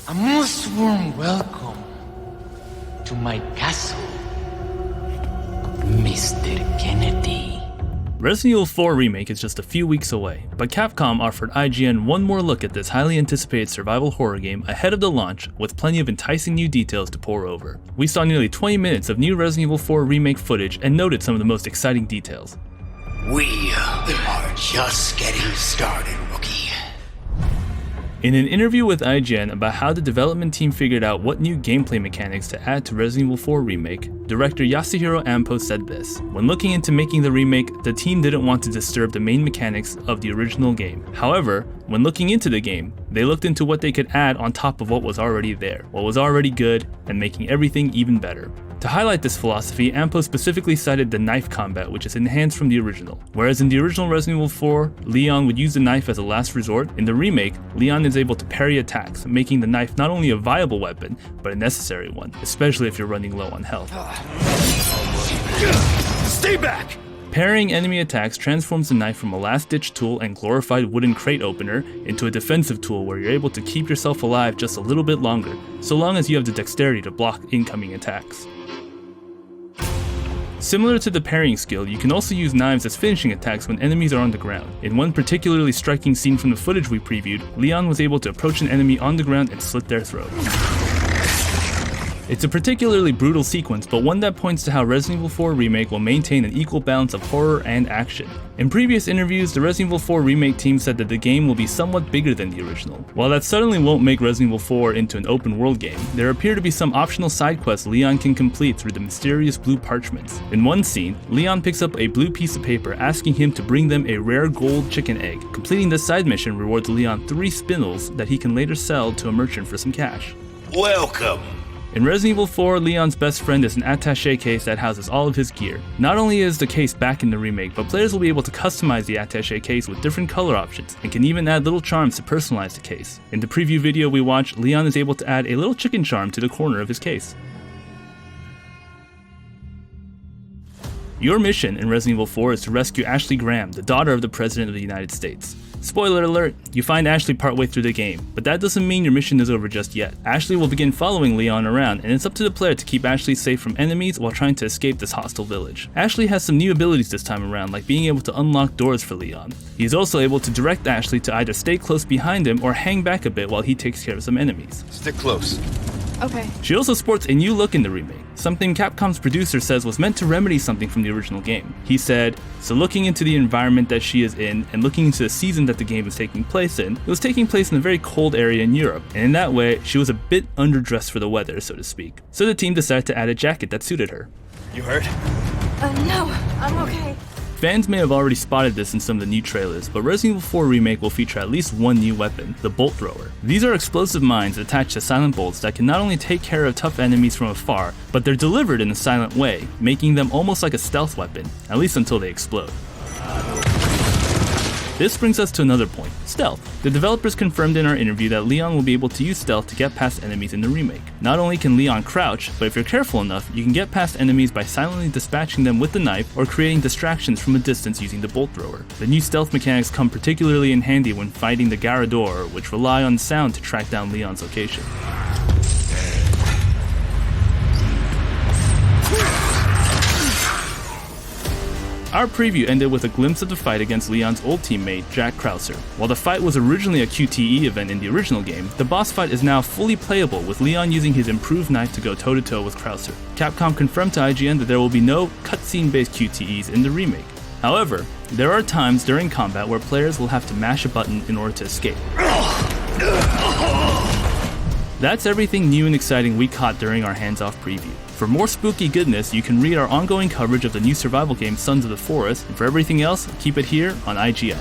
A most warm welcome to my castle, Mr. Kennedy. Resident Evil 4 Remake is just a few weeks away, but Capcom offered IGN one more look at this highly anticipated survival horror game ahead of the launch with plenty of enticing new details to pore over. We saw nearly 20 minutes of new Resident Evil 4 Remake footage and noted some of the most exciting details. We are just getting started, rookie. In an interview with IGN about how the development team figured out what new gameplay mechanics to add to Resident Evil 4 Remake, director Yasuhiro Ampo said this: "When looking into making the remake, the team didn't want to disturb the main mechanics of the original game. However, when looking into the game, they looked into what they could add on top of what was already there, what was already good, and making everything even better." To highlight this philosophy, Ampo specifically cited the knife combat, which is enhanced from the original. Whereas in the original Resident Evil 4, Leon would use the knife as a last resort, in the remake, Leon is able to parry attacks, making the knife not only a viable weapon, but a necessary one, especially if you're running low on health. Stay back! Parrying enemy attacks transforms the knife from a last-ditch tool and glorified wooden crate opener into a defensive tool where you're able to keep yourself alive just a little bit longer, so long as you have the dexterity to block incoming attacks. Similar to the parrying skill, you can also use knives as finishing attacks when enemies are on the ground. In one particularly striking scene from the footage we previewed, Leon was able to approach an enemy on the ground and slit their throat. It's a particularly brutal sequence, but one that points to how Resident Evil 4 Remake will maintain an equal balance of horror and action. In previous interviews, the Resident Evil 4 Remake team said that the game will be somewhat bigger than the original. While that certainly won't make Resident Evil 4 into an open world game, there appear to be some optional side quests Leon can complete through the mysterious blue parchments. In one scene, Leon picks up a blue piece of paper asking him to bring them a rare gold chicken egg. Completing this side mission rewards Leon 3 spindles that he can later sell to a merchant for some cash. Welcome. In Resident Evil 4, Leon's best friend is an attaché case that houses all of his gear. Not only is the case back in the remake, but players will be able to customize the attaché case with different color options, and can even add little charms to personalize the case. In the preview video we watched, Leon is able to add a little chicken charm to the corner of his case. Your mission in Resident Evil 4 is to rescue Ashley Graham, the daughter of the President of the United States. Spoiler alert, you find Ashley partway through the game, but that doesn't mean your mission is over just yet. Ashley will begin following Leon around, and it's up to the player to keep Ashley safe from enemies while trying to escape this hostile village. Ashley has some new abilities this time around, like being able to unlock doors for Leon. He is also able to direct Ashley to either stay close behind him or hang back a bit while he takes care of some enemies. Stick close. Okay. She also sports a new look in the remake, something Capcom's producer says was meant to remedy something from the original game. He said, "So looking into the environment that she is in, and looking into the season that the game is taking place in, it was taking place in a very cold area in Europe, and in that way, she was a bit underdressed for the weather, so to speak. So the team decided to add a jacket that suited her." You hurt? No, I'm okay. Fans may have already spotted this in some of the new trailers, but Resident Evil 4 Remake will feature at least one new weapon, the Bolt Thrower. These are explosive mines attached to silent bolts that can not only take care of tough enemies from afar, but they're delivered in a silent way, making them almost like a stealth weapon, at least until they explode. This brings us to another point, stealth. The developers confirmed in our interview that Leon will be able to use stealth to get past enemies in the remake. Not only can Leon crouch, but if you're careful enough, you can get past enemies by silently dispatching them with the knife or creating distractions from a distance using the Bolt Thrower. The new stealth mechanics come particularly in handy when fighting the Garrador, which rely on sound to track down Leon's location. Our preview ended with a glimpse of the fight against Leon's old teammate, Jack Krauser. While the fight was originally a QTE event in the original game, the boss fight is now fully playable with Leon using his improved knife to go toe-to-toe with Krauser. Capcom confirmed to IGN that there will be no cutscene-based QTEs in the remake. However, there are times during combat where players will have to mash a button in order to escape. That's everything new and exciting we caught during our hands-off preview. For more spooky goodness, you can read our ongoing coverage of the new survival game Sons of the Forest, and for everything else, keep it here on IGN.